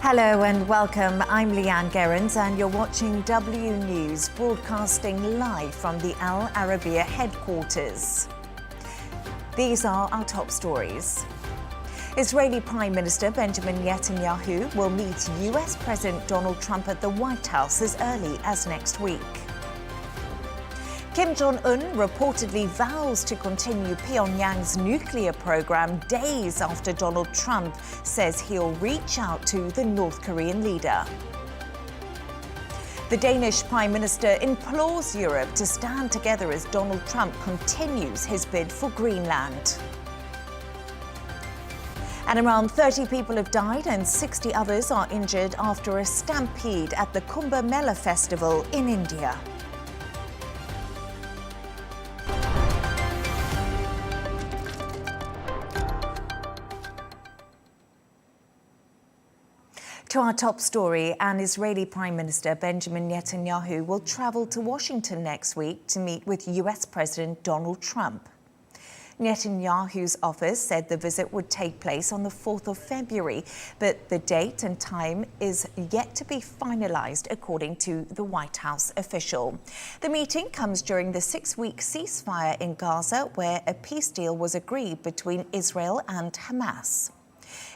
Hello and welcome. I'm Leigh Ann Gerrans and you're watching W News, broadcasting live from the Al Arabiya headquarters. These are our top stories. Israeli Prime Minister Benjamin Netanyahu will meet US President Donald Trump at the White House as early as next week. Kim Jong-un reportedly vows to continue Pyongyang's nuclear program days after Donald Trump says he'll reach out to the North Korean leader. The Danish Prime Minister implores Europe to stand together as Donald Trump continues his bid for Greenland. And around 30 people have died and 60 others are injured after a stampede at the Kumbh Mela festival in India. To our top story, an Israeli Prime Minister Benjamin Netanyahu will travel to Washington next week to meet with US President Donald Trump. Netanyahu's office said the visit would take place on the 4th of February, but the date and time is yet to be finalized, according to the White House official. The meeting comes during the 6-week ceasefire in Gaza, where a peace deal was agreed between Israel and Hamas.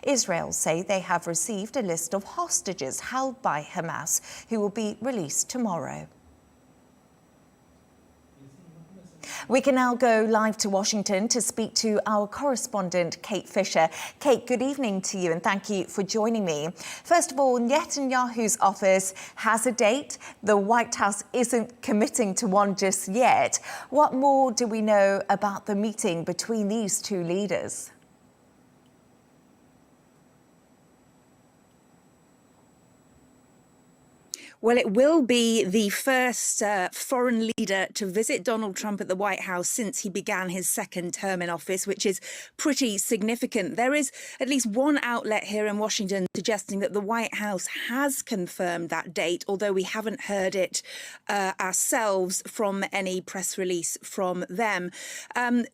Israel say they have received a list of hostages held by Hamas who will be released tomorrow. We can now go live to Washington to speak to our correspondent, Kate Fisher. Kate, good evening to you and thank you for joining me. First of all, Netanyahu's office has a date. The White House isn't committing to one just yet. What more do we know about the meeting between these two leaders? Well, it will be the first foreign leader to visit Donald Trump at the White House since he began his second term in office, which is pretty significant. There is at least one outlet here in Washington suggesting that the White House has confirmed that date, although we haven't heard it ourselves from any press release from them.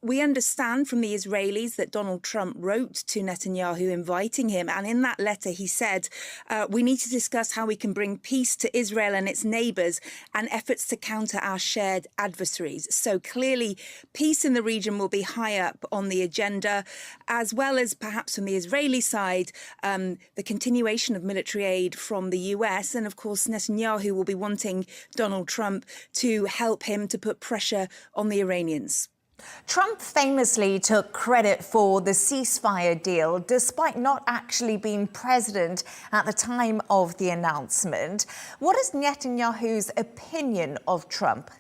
We understand from the Israelis that Donald Trump wrote to Netanyahu inviting him, and in that letter he said, we need to discuss how we can bring peace to Israel and its neighbours and efforts to counter our shared adversaries. So clearly, peace in the region will be high up on the agenda, as well as perhaps from the Israeli side, the continuation of military aid from the US. And of course, Netanyahu will be wanting Donald Trump to help him to put pressure on the Iranians. Trump famously took credit for the ceasefire deal, despite not actually being president at the time of the announcement. What is Netanyahu's opinion of Trump?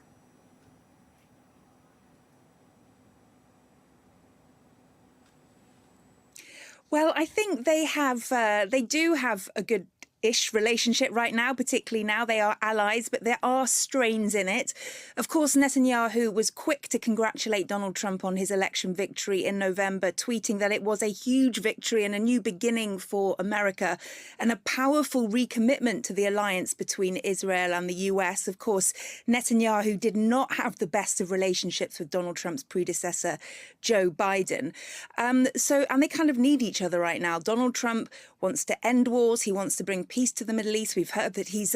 Well, I think they do have a good-ish relationship right now, particularly now they are allies, but there are strains in it. Of course, Netanyahu was quick to congratulate Donald Trump on his election victory in November, tweeting that it was a huge victory and a new beginning for America and a powerful recommitment to the alliance between Israel and the US. Of course, Netanyahu did not have the best of relationships with Donald Trump's predecessor, Joe Biden. And they kind of need each other right now. Donald Trump wants to end wars. He wants to bring peace to the Middle East. We've heard that he's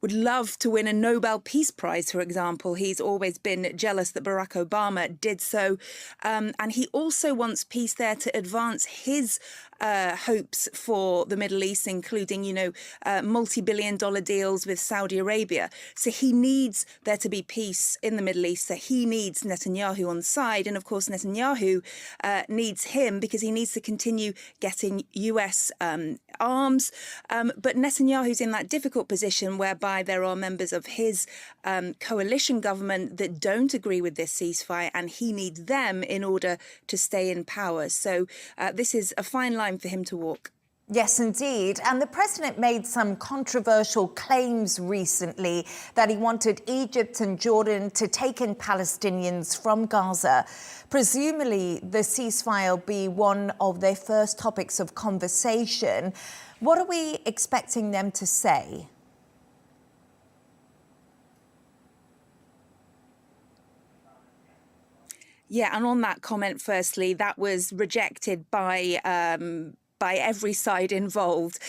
would love to win a Nobel Peace Prize, for example. He's always been jealous that Barack Obama did so. And he also wants peace there to advance his hopes for the Middle East, including, multi-billion-dollar deals with Saudi Arabia. So he needs there to be peace in the Middle East. So he needs Netanyahu on side. And of course, Netanyahu needs him because he needs to continue getting US arms. But Netanyahu's in that difficult position whereby there are members of his coalition government that don't agree with this ceasefire, and he needs them in order to stay in power. So this is a fine line for him to walk. Yes, indeed. And the president made some controversial claims recently that he wanted Egypt and Jordan to take in Palestinians from Gaza. Presumably, the ceasefire will be one of their first topics of conversation. What are we expecting them to say? Yeah, and on that comment, firstly, that was rejected by by every side involved,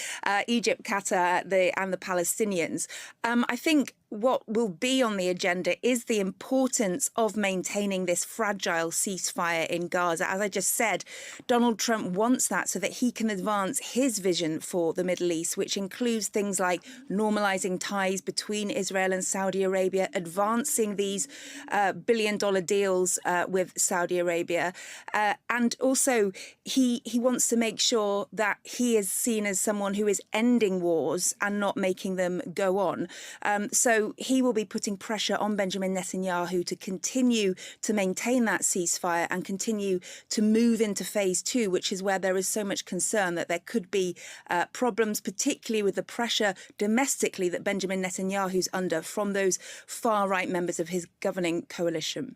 Egypt, Qatar, and the Palestinians. I think what will be on the agenda is the importance of maintaining this fragile ceasefire in Gaza. As I just said, Donald Trump wants that so that he can advance his vision for the Middle East, which includes things like normalizing ties between Israel and Saudi Arabia, advancing these billion-dollar deals with Saudi Arabia. And also, he wants to make sure that he is seen as someone who is ending wars and not making them go on. So he will be putting pressure on Benjamin Netanyahu to continue to maintain that ceasefire and continue to move into phase two, which is where there is so much concern that there could be problems, particularly with the pressure domestically that Benjamin Netanyahu's under from those far-right members of his governing coalition.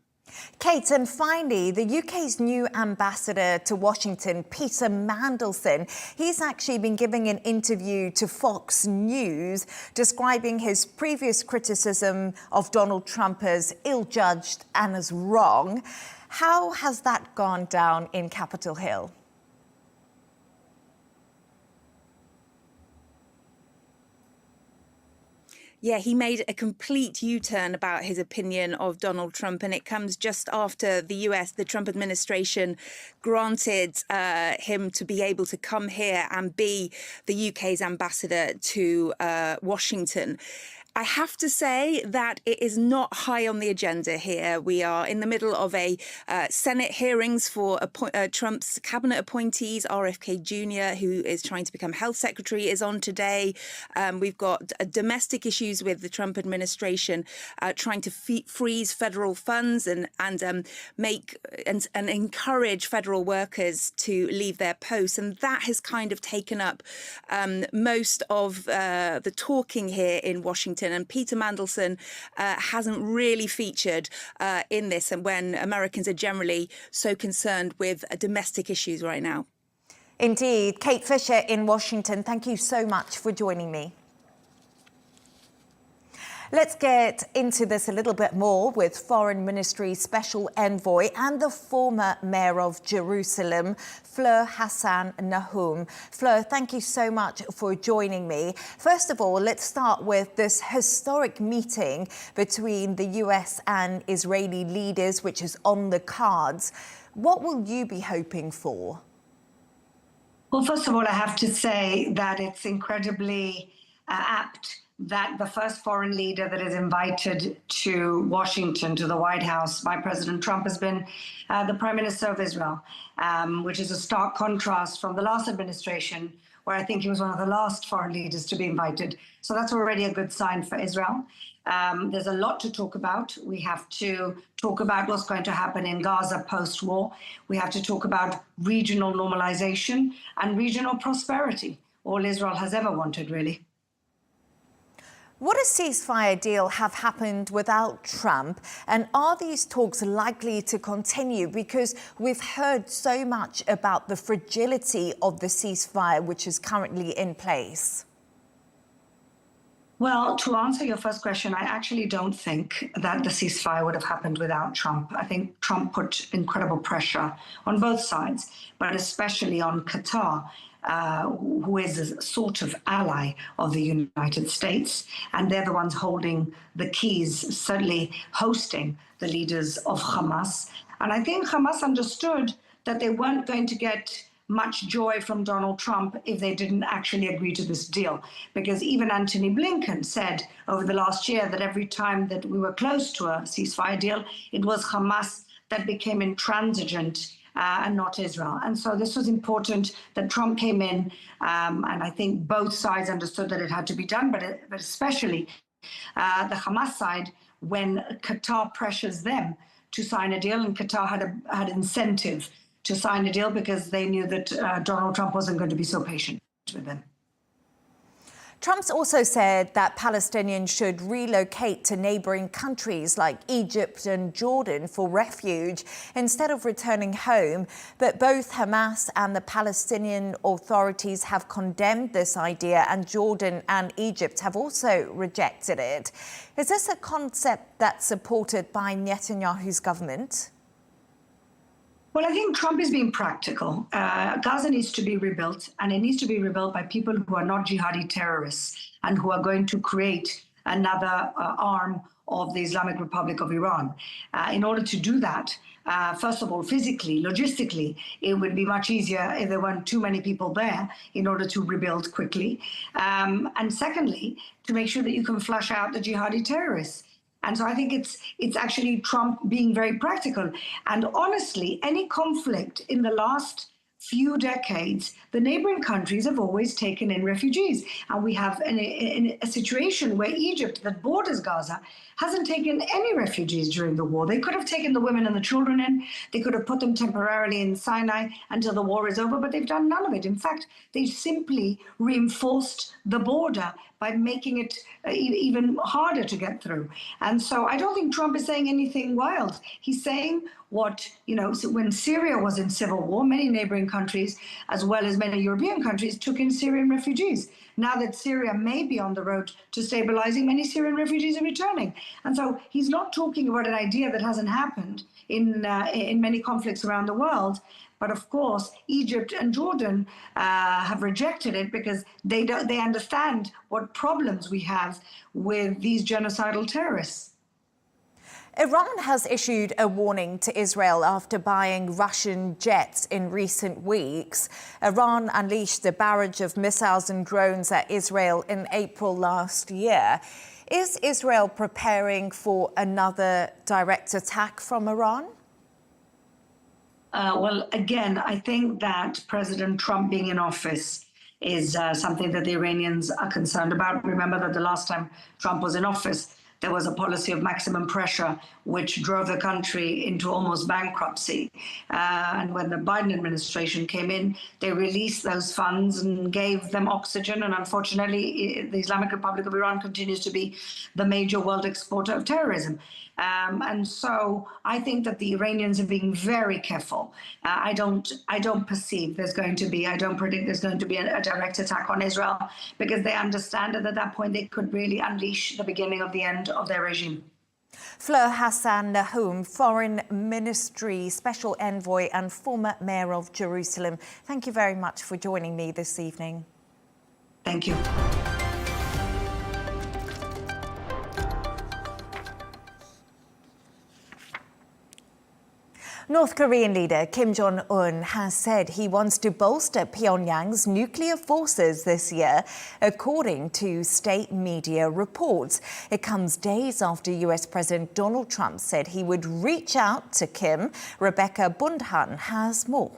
Kate, and finally, the UK's new ambassador to Washington, Peter Mandelson, he's actually been giving an interview to Fox News describing his previous criticism of Donald Trump as ill-judged and as wrong. How has that gone down in Capitol Hill? Yeah, he made a complete U-turn about his opinion of Donald Trump, and it comes just after the Trump administration granted him to be able to come here and be the UK's ambassador to Washington. I have to say that it is not high on the agenda here. We are in the middle of a Senate hearings for Trump's cabinet appointees. RFK Jr., who is trying to become health secretary, is on today. We've got domestic issues with the Trump administration trying to freeze federal funds and encourage federal workers to leave their posts. And that has kind of taken up most of the talking here in Washington. And Peter Mandelson hasn't really featured in this, and when Americans are generally so concerned with domestic issues right now. Indeed. Kate Fisher in Washington, thank you so much for joining me. Let's get into this a little bit more with Foreign Ministry Special Envoy and the former Mayor of Jerusalem, Fleur Hassan-Nahoum. Fleur, thank you so much for joining me. First of all, let's start with this historic meeting between the US and Israeli leaders, which is on the cards. What will you be hoping for? Well, first of all, I have to say that it's incredibly apt that the first foreign leader that is invited to Washington, to the White House, by President Trump has been the Prime Minister of Israel, which is a stark contrast from the last administration, where I think he was one of the last foreign leaders to be invited. So that's already a good sign for Israel. There's a lot to talk about. We have to talk about what's going to happen in Gaza post-war. We have to talk about regional normalization and regional prosperity, all Israel has ever wanted, really. Would a ceasefire deal have happened without Trump? And are these talks likely to continue? Because we've heard so much about the fragility of the ceasefire, which is currently in place. Well, to answer your first question, I actually don't think that the ceasefire would have happened without Trump. I think Trump put incredible pressure on both sides, but especially on Qatar, who is a sort of ally of the United States. And they're the ones holding the keys, certainly hosting the leaders of Hamas. And I think Hamas understood that they weren't going to get much joy from Donald Trump if they didn't actually agree to this deal. Because even Antony Blinken said over the last year that every time that we were close to a ceasefire deal, it was Hamas that became intransigent and not Israel. And so this was important that Trump came in, and I think both sides understood that it had to be done, but especially the Hamas side, when Qatar pressures them to sign a deal, and Qatar had incentive to sign a deal because they knew that Donald Trump wasn't going to be so patient with them. Trump's also said that Palestinians should relocate to neighbouring countries like Egypt and Jordan for refuge instead of returning home. But both Hamas and the Palestinian authorities have condemned this idea, and Jordan and Egypt have also rejected it. Is this a concept that's supported by Netanyahu's government? Well, I think Trump is being practical. Gaza needs to be rebuilt, and it needs to be rebuilt by people who are not jihadi terrorists and who are going to create another arm of the Islamic Republic of Iran. In order to do that, first of all, physically, logistically, it would be much easier if there weren't too many people there in order to rebuild quickly. And secondly, to make sure that you can flush out the jihadi terrorists. And so I think it's actually Trump being very practical. And honestly, any conflict in the last few decades, the neighboring countries have always taken in refugees. And we have a situation where Egypt, that borders Gaza, hasn't taken any refugees during the war. They could have taken the women and the children in. They could have put them temporarily in Sinai until the war is over, but they've done none of it. In fact, they simply reinforced the border by making it even harder to get through. And so I don't think Trump is saying anything wild. He's saying what, so when Syria was in civil war, many neighboring countries, as well as many European countries, took in Syrian refugees. Now that Syria may be on the road to stabilizing, many Syrian refugees are returning. And so he's not talking about an idea that hasn't happened in many conflicts around the world. But of course, Egypt and Jordan have rejected it because they understand what problems we have with these genocidal terrorists. Iran has issued a warning to Israel after buying Russian jets in recent weeks. Iran unleashed a barrage of missiles and drones at Israel in April last year. Is Israel preparing for another direct attack from Iran? Well, again, I think that President Trump being in office is something that the Iranians are concerned about. Remember that the last time Trump was in office, there was a policy of maximum pressure, which drove the country into almost bankruptcy. And when the Biden administration came in, they released those funds and gave them oxygen. And unfortunately, the Islamic Republic of Iran continues to be the major world exporter of terrorism. And so I think that the Iranians are being very careful. I don't predict there's going to be a direct attack on Israel, because they understand that at that point they could really unleash the beginning of the end of their regime. Fleur Hassan-Nahoum, Foreign Ministry Special Envoy and former Mayor of Jerusalem, thank you very much for joining me this evening. Thank you. North Korean leader Kim Jong-un has said he wants to bolster Pyongyang's nuclear forces this year, according to state media reports. It comes days after US President Donald Trump said he would reach out to Kim. Rebecca Bundhan has more.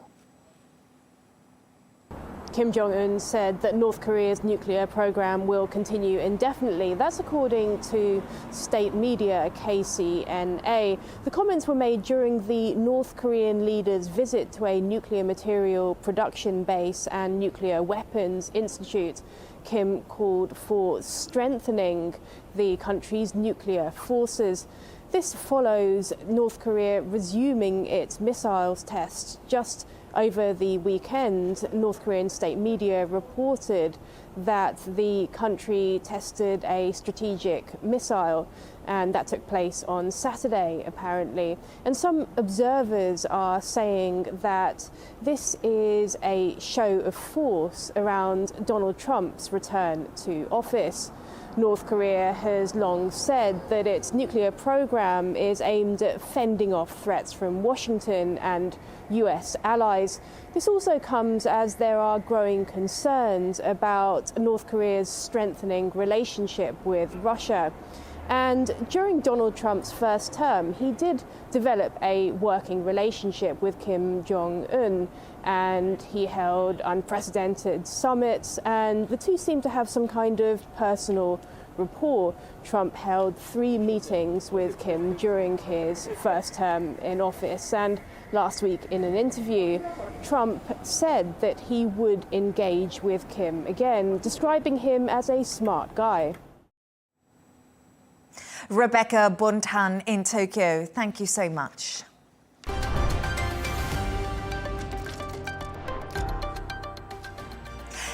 Kim Jong-un said that North Korea's nuclear program will continue indefinitely. That's according to state media KCNA. The comments were made during the North Korean leader's visit to a nuclear material production base and nuclear weapons institute. Kim called for strengthening the country's nuclear forces. This follows North Korea resuming its missiles tests. Just over the weekend, North Korean state media reported that the country tested a strategic missile, and that took place on Saturday, apparently. And some observers are saying that this is a show of force around Donald Trump's return to office. North Korea has long said that its nuclear program is aimed at fending off threats from Washington and US allies. This also comes as there are growing concerns about North Korea's strengthening relationship with Russia. And during Donald Trump's first term, he did develop a working relationship with Kim Jong-un, and he held unprecedented summits, and the two seem to have some kind of personal rapport. Trump held 3 meetings with Kim during his first term in office, and last week in an interview, Trump said that he would engage with Kim again, describing him as a smart guy. Rebecca Bundhan in Tokyo, thank you so much.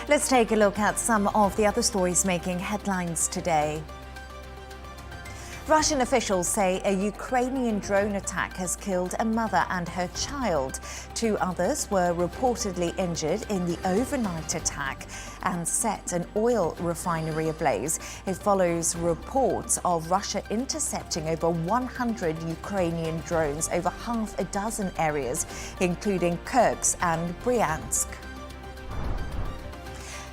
Let's take a look at some of the other stories making headlines today. Russian officials say a Ukrainian drone attack has killed a mother and her child. 2 others were reportedly injured in the overnight attack and set an oil refinery ablaze. It follows reports of Russia intercepting over 100 Ukrainian drones over half a dozen areas, including Kursk and Bryansk.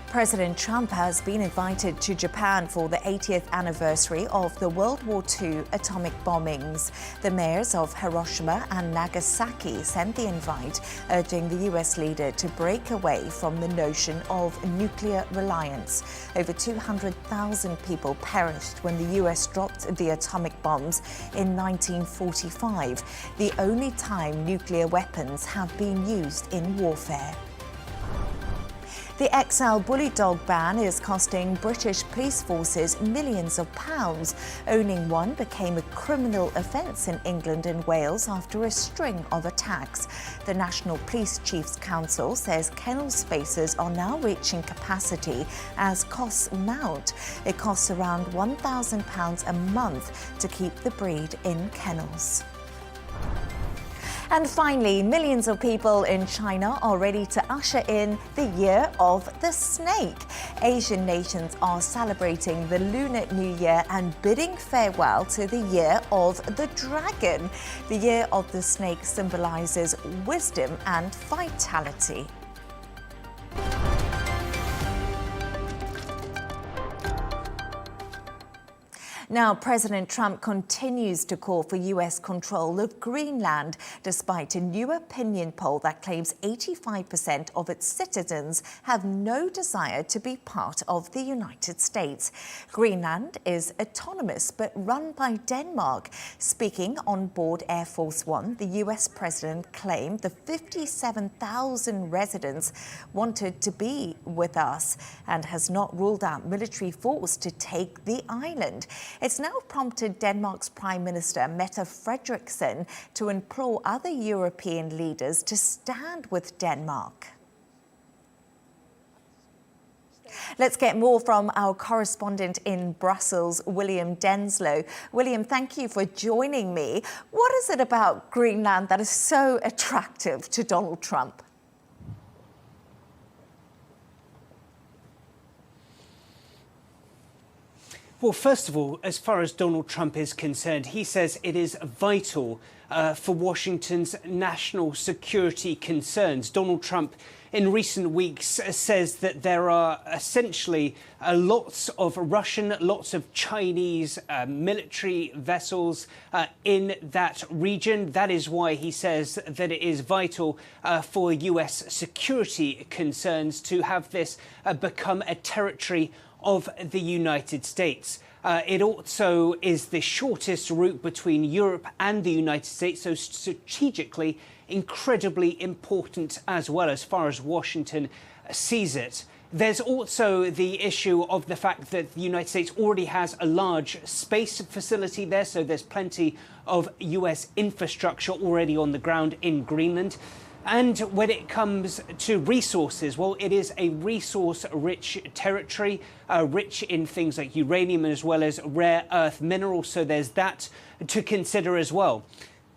President Trump has been invited to Japan for the 80th anniversary of the World War II atomic bombings. The mayors of Hiroshima and Nagasaki sent the invite, urging the US leader to break away from the notion of nuclear reliance. Over 200,000 people perished when the US dropped the atomic bombs in 1945, the only time nuclear weapons have been used in warfare. The XL bully dog ban is costing British police forces millions of pounds. Owning one became a criminal offence in England and Wales after a string of attacks. The National Police Chiefs Council says kennel spaces are now reaching capacity as costs mount. It costs around £1,000 a month to keep the breed in kennels. And finally, millions of people in China are ready to usher in the Year of the Snake. Asian nations are celebrating the Lunar New Year and bidding farewell to the Year of the Dragon. The Year of the Snake symbolizes wisdom and vitality. Now, President Trump continues to call for US control of Greenland, despite a new opinion poll that claims 85% of its citizens have no desire to be part of the United States. Greenland is autonomous but run by Denmark. Speaking on board Air Force One, the US president claimed the 57,000 residents wanted to be with us and has not ruled out military force to take the island. It's now prompted Denmark's Prime Minister Mette Frederiksen to implore other European leaders to stand with Denmark. Let's get more from our correspondent in Brussels, William Denslow. William, thank you for joining me. What is it about Greenland that is so attractive to Donald Trump? Well, first of all, as far as Donald Trump is concerned, he says it is vital for Washington's national security concerns. Donald Trump, in recent weeks, says that there are essentially lots of Russian, lots of Chinese military vessels in that region. That is why he says that it is vital for US security concerns to have this become a territory of the United States. It also is the shortest route between Europe and the United States, so strategically incredibly important as well as far as Washington sees it. There's also the issue of the fact that the United States already has a large space facility there, so there's plenty of US infrastructure already on the ground in Greenland. And when it comes to resources, well, it is a resource-rich territory, rich in things like uranium as well as rare earth minerals. So there's that to consider as well.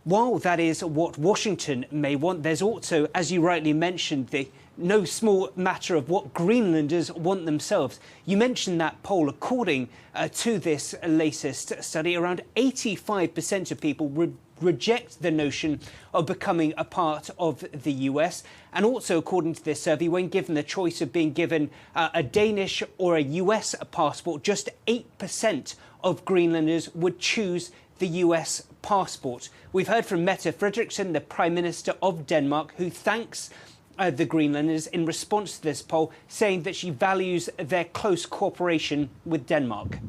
While that is what Washington may want, there's also, as you rightly mentioned, the no small matter of what Greenlanders want themselves. You mentioned that poll. According to this latest study, around 85% of people reject the notion of becoming a part of the US. And also, according to this survey, when given the choice of being given a Danish or a US passport, just 8% of Greenlanders would choose the US passport. We've heard from Mette Frederiksen, the Prime Minister of Denmark, who thanks the Greenlanders in response to this poll, saying that she values their close cooperation with Denmark.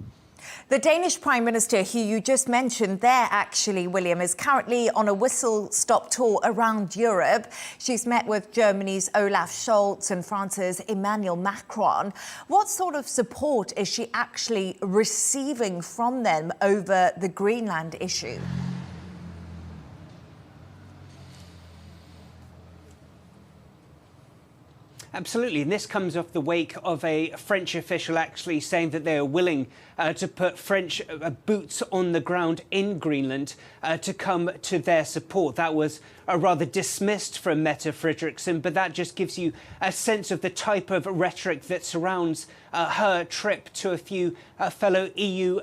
The Danish Prime Minister, who you just mentioned there, actually, William, is currently on a whistle-stop tour around Europe. She's met with Germany's Olaf Scholz and France's Emmanuel Macron. What sort of support is she actually receiving from them over the Greenland issue? Absolutely, and this comes off the wake of a French official actually saying that they are willing to put French boots on the ground in Greenland to come to their support. That was rather dismissed from Mette Frederiksen, but that just gives you a sense of the type of rhetoric that surrounds her trip to a few fellow EU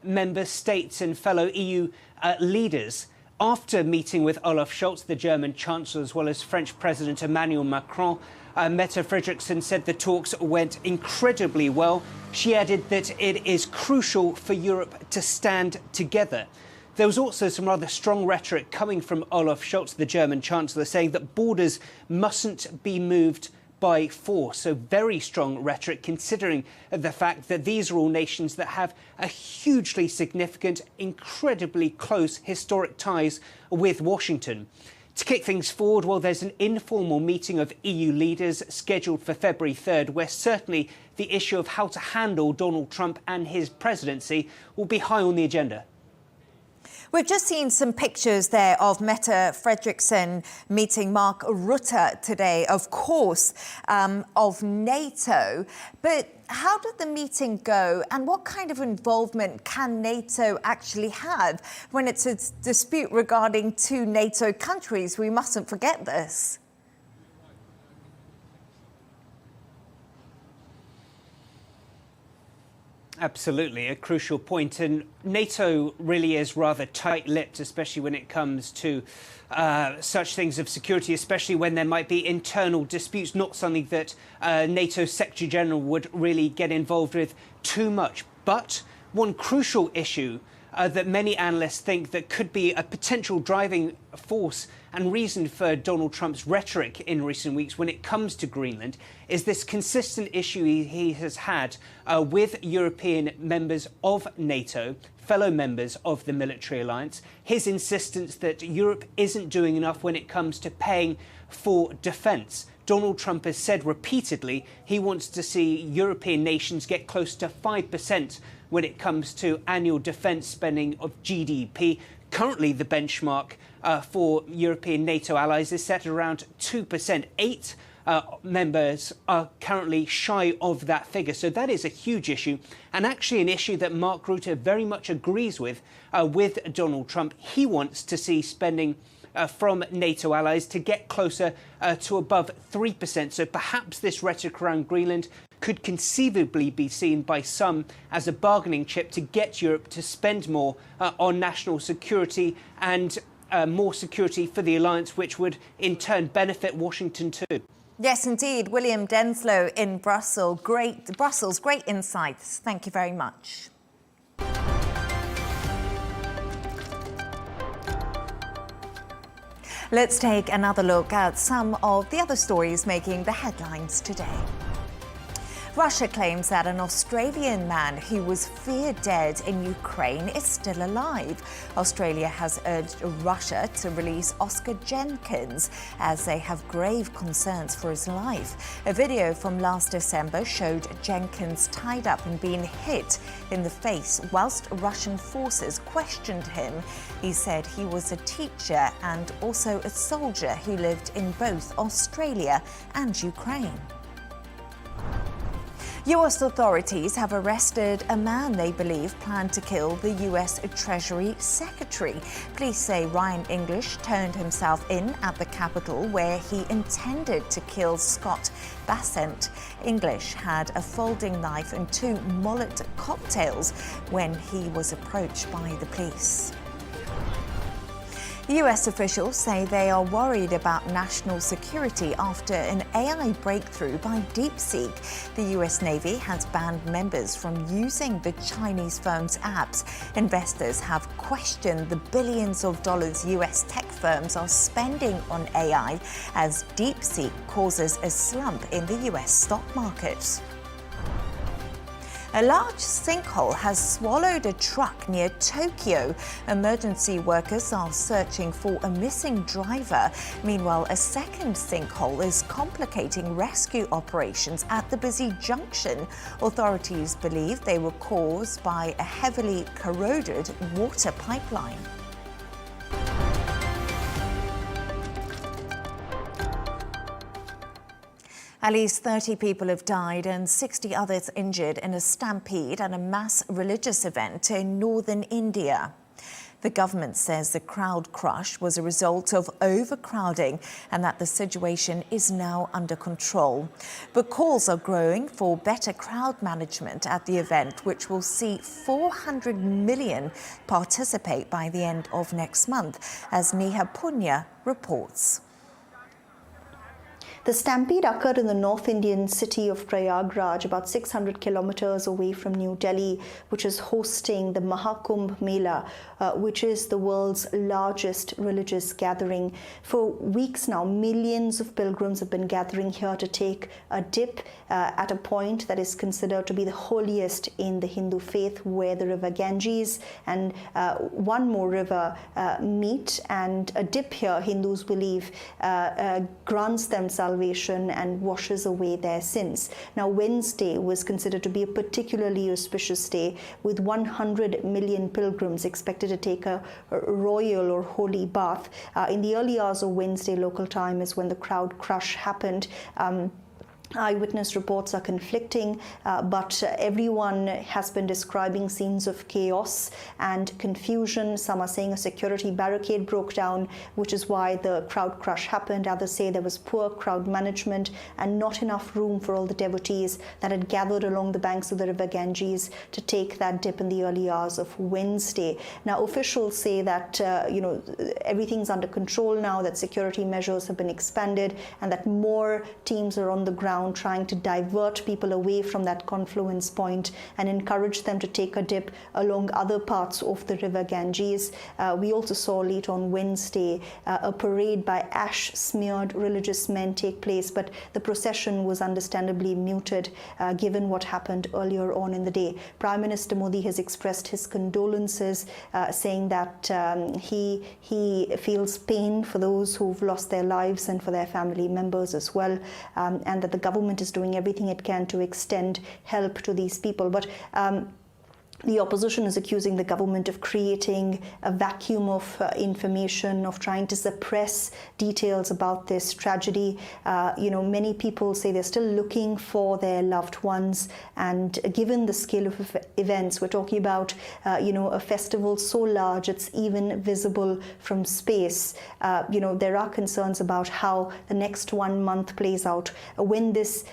member states and fellow EU leaders. After meeting with Olaf Scholz, the German Chancellor, as well as French President Emmanuel Macron, Mette Frederiksen said the talks went incredibly well. She added that it is crucial for Europe to stand together. There was also some rather strong rhetoric coming from Olaf Scholz, the German Chancellor, saying that borders mustn't be moved by force. So very strong rhetoric, considering the fact that these are all nations that have a hugely significant, incredibly close historic ties with Washington. To kick things forward, well, there's an informal meeting of EU leaders scheduled for February 3rd, where certainly the issue of how to handle Donald Trump and his presidency will be high on the agenda. We've just seen some pictures there of Mette Frederiksen meeting Mark Rutte today, of course, of NATO. But how did the meeting go, and what kind of involvement can NATO actually have when it's a dispute regarding two NATO countries? We mustn't forget this. Absolutely, a crucial point. And NATO really is rather tight-lipped, especially when it comes to such things of security, especially when there might be internal disputes, not something that NATO Secretary General would really get involved with too much. But one crucial issue that many analysts think that could be a potential driving force and reason for Donald Trump's rhetoric in recent weeks when it comes to Greenland is this consistent issue he has had with European members of NATO, fellow members of the military alliance, his insistence that Europe isn't doing enough when it comes to paying for defence. Donald Trump has said repeatedly he wants to see European nations get close to 5% when it comes to annual defence spending of GDP. Currently, the benchmark for European NATO allies is set at around 2%. 8 members are currently shy of that figure. So that is a huge issue, and actually an issue that Mark Rutte very much agrees with Donald Trump. He wants to see spending from NATO allies to get closer to above 3%. So perhaps this rhetoric around Greenland could conceivably be seen by some as a bargaining chip to get Europe to spend more on national security and more security for the alliance, which would in turn benefit Washington too. Yes, indeed. William Denslow in Brussels. Great insights. Thank you very much. Let's take another look at some of the other stories making the headlines today. Russia claims that an Australian man who was feared dead in Ukraine is still alive. Australia has urged Russia to release Oscar Jenkins as they have grave concerns for his life. A video from last December showed Jenkins tied up and being hit in the face whilst Russian forces questioned him. He said he was a teacher and also a soldier who lived in both Australia and Ukraine. US authorities have arrested a man they believe planned to kill the US Treasury Secretary. Police say Ryan English turned himself in at the Capitol where he intended to kill Scott Bassent. English had a folding knife and 2 Molotov cocktails when he was approached by the police. US officials say they are worried about national security after an AI breakthrough by DeepSeek. The US Navy has banned members from using the Chinese firm's apps. Investors have questioned the billions of dollars US tech firms are spending on AI as DeepSeek causes a slump in the US stock market. A large sinkhole has swallowed a truck near Tokyo. Emergency workers are searching for a missing driver. Meanwhile, a second sinkhole is complicating rescue operations at the busy junction. Authorities believe they were caused by a heavily corroded water pipeline. At least 30 people have died and 60 others injured in a stampede at a mass religious event in northern India. The government says the crowd crush was a result of overcrowding and that the situation is now under control. But calls are growing for better crowd management at the event, which will see 400 million participate by the end of next month, as Neha reports. The stampede occurred in the North Indian city of Prayagraj, about 600 kilometers away from New Delhi, which is hosting the Mahakumbh Mela, which is the world's largest religious gathering. For weeks now, millions of pilgrims have been gathering here to take a dip at a point that is considered to be the holiest in the Hindu faith, where the river Ganges and one more river meet. And a dip here, Hindus believe, grants them salvation and washes away their sins. Now, Wednesday was considered to be a particularly auspicious day, with 100 million pilgrims expected to take a royal or holy bath. In the early hours of Wednesday local time is when the crowd crush happened. Eyewitness reports are conflicting, but everyone has been describing scenes of chaos and confusion. Some are saying a security barricade broke down, which is why the crowd crush happened. Others say there was poor crowd management and not enough room for all the devotees that had gathered along the banks of the river Ganges to take that dip in the early hours of Wednesday. Now, officials say that everything's under control now, that security measures have been expanded, and that more teams are on the ground trying to divert people away from that confluence point and encourage them to take a dip along other parts of the river Ganges. We also saw late on Wednesday a parade by ash-smeared religious men take place, but the procession was understandably muted given what happened earlier on in the day. Prime Minister Modi has expressed his condolences, saying that he feels pain for those who've lost their lives and for their family members as well, and that the government is doing everything it can to extend help to these people. But the opposition is accusing the government of creating a vacuum of information, of trying to suppress details about this tragedy. Many people say they're still looking for their loved ones, and given the scale of events, we're talking about a festival so large it's even visible from space. There are concerns about how the next 1 month plays out. When this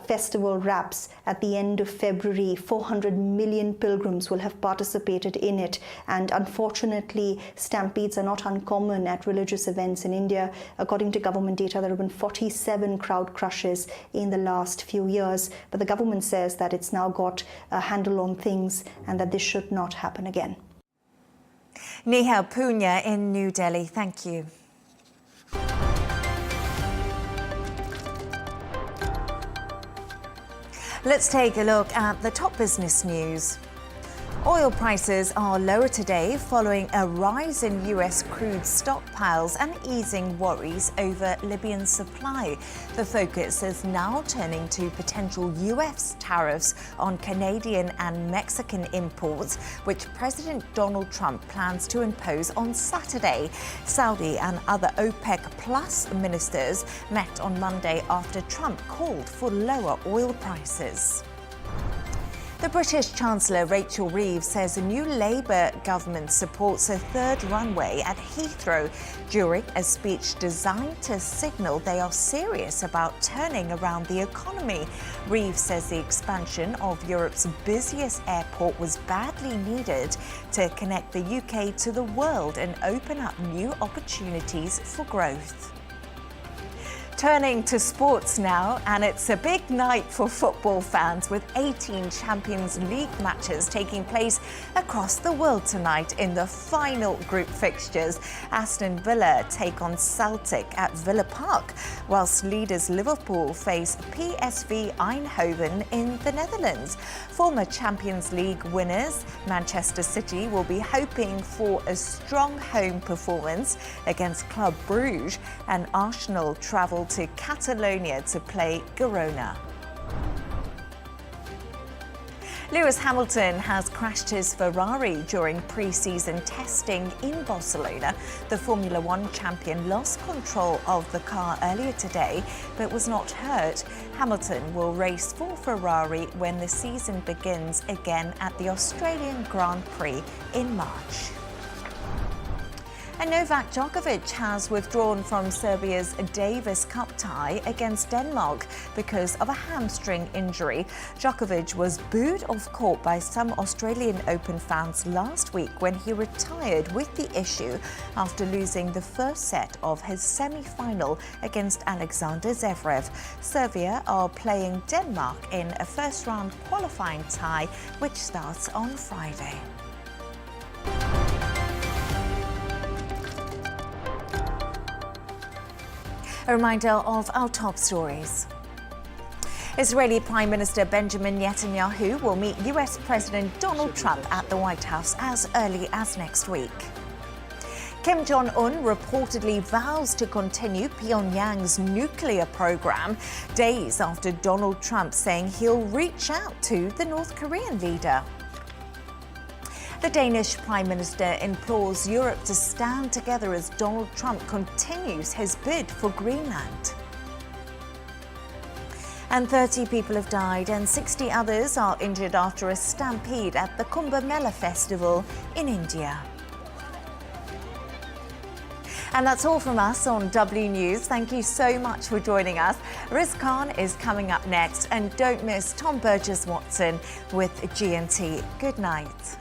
festival wraps at the end of February, 400 million pilgrims will have participated in it, and unfortunately stampedes are not uncommon at religious events in India. According to government data, there have been 47 crowd crushes in the last few years, but the government says that it's now got a handle on things and that this should not happen again. Neha in New Delhi, thank you. Let's take a look at the top business news. Oil prices are lower today following a rise in US crude stockpiles and easing worries over Libyan supply. The focus is now turning to potential US tariffs on Canadian and Mexican imports, which President Donald Trump plans to impose on Saturday. Saudi and other OPEC Plus ministers met on Monday after Trump called for lower oil prices. The British Chancellor Rachel Reeves says a new Labour government supports a third runway at Heathrow during a speech designed to signal they are serious about turning around the economy. Reeves says the expansion of Europe's busiest airport was badly needed to connect the UK to the world and open up new opportunities for growth. Turning to sports now, and it's a big night for football fans with 18 Champions League matches taking place across the world tonight in the final group fixtures. Aston Villa take on Celtic at Villa Park, whilst leaders Liverpool face PSV Eindhoven in the Netherlands. Former Champions League winners Manchester City will be hoping for a strong home performance against Club Brugge, and Arsenal travel to Catalonia to play Girona. Lewis Hamilton has crashed his Ferrari during pre-season testing in Barcelona. The Formula One champion lost control of the car earlier today, but was not hurt. Hamilton will race for Ferrari when the season begins again at the Australian Grand Prix in March. And Novak Djokovic has withdrawn from Serbia's Davis Cup tie against Denmark because of a hamstring injury. Djokovic was booed off court by some Australian Open fans last week when he retired with the issue after losing the first set of his semi-final against Alexander Zverev. Serbia are playing Denmark in a first-round qualifying tie, which starts on Friday. A reminder of our top stories. Israeli Prime Minister Benjamin Netanyahu will meet US President Donald Trump at the White House as early as next week. Kim Jong-un reportedly vows to continue Pyongyang's nuclear program days after Donald Trump saying he'll reach out to the North Korean leader. The Danish Prime Minister implores Europe to stand together as Donald Trump continues his bid for Greenland. And 30 people have died and 60 others are injured after a stampede at the Kumbh Mela festival in India. And that's all from us on W News. Thank you so much for joining us. Riz Khan is coming up next, and don't miss Tom Burgess-Watson with GNT. Good night.